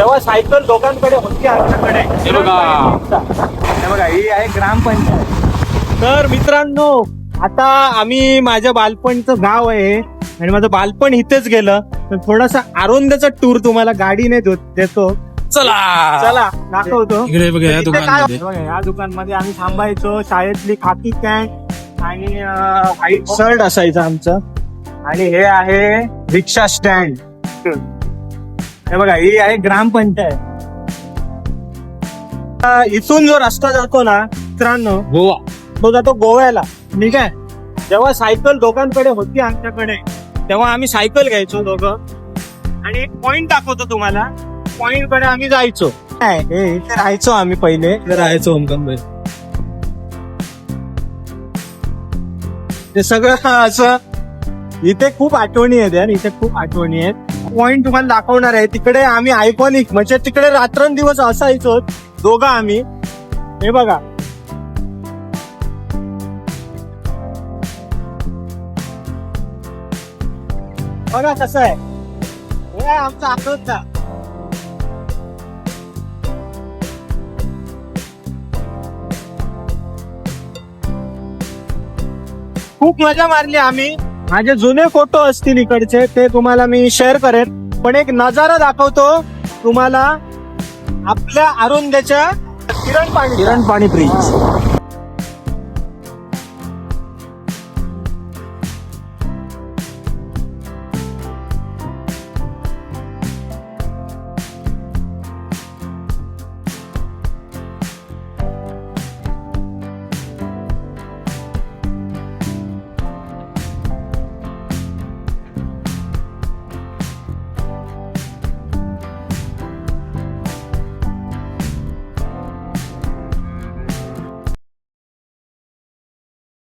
जेव्हा सायकल दोघांकडे होती आमच्याकडे. हे बघा. हे बघा, ही आहे ग्रामपंचायत. तर मित्रांनो, आता आम्ही माझ्या बालपणचं गाव आहे आणि माझं बालपण इथेच गेलं. तर थोडासा आरोंदाचा टूर तुम्हाला गाडीने देतो. चला दाखवतो. इकडे बघा या इथे काय दुकानामध्ये. हे बघा, या दुकानमध्ये आम्ही थांबायचो. शाळेतली खाकी पॅन्ट आणि व्हाईट शर्ट असायचं आमचं. आणि हे आहे रिक्षा स्टँड. हे बघा, ही आहे ग्रामपंचायत. इथून जो रस्ता जातो ना मित्रांनो, गोवा. तो जातो गोव्याला. ठीक आहे. जेव्हा सायकल दोघांकडे होती आमच्याकडे, तेव्हा आम्ही सायकल घ्यायचो दोघं आणि एक पॉइंट दाखवतो तुम्हाला. पॉइंट कडे आम्ही जायचो. इथे राहायचो आम्ही पहिले. राहायचो ओमकांत. ते सगळं असं इथे खूप आठवणी आहेत यार. इथे खूप आठवणी आहेत. पॉइंट तुम्हाला दाखवणार आहे. तिकडे आम्ही आयकॉनिक म्हणजे तिकडे रात्रंदिवस असायचो दोघं आम्ही. हे बघा, बघा कसं आहे. हे आहे आमचा आनंद. खूप मजा मारली आम्ही. माझे जुने फोटो असतील इकडचे, ते तुम्हाला मी शेअर करेन. पण एक नजारा दाखवतो तुम्हाला आपल्या आरुंद्याच्या किरण पाणी ब्रिज.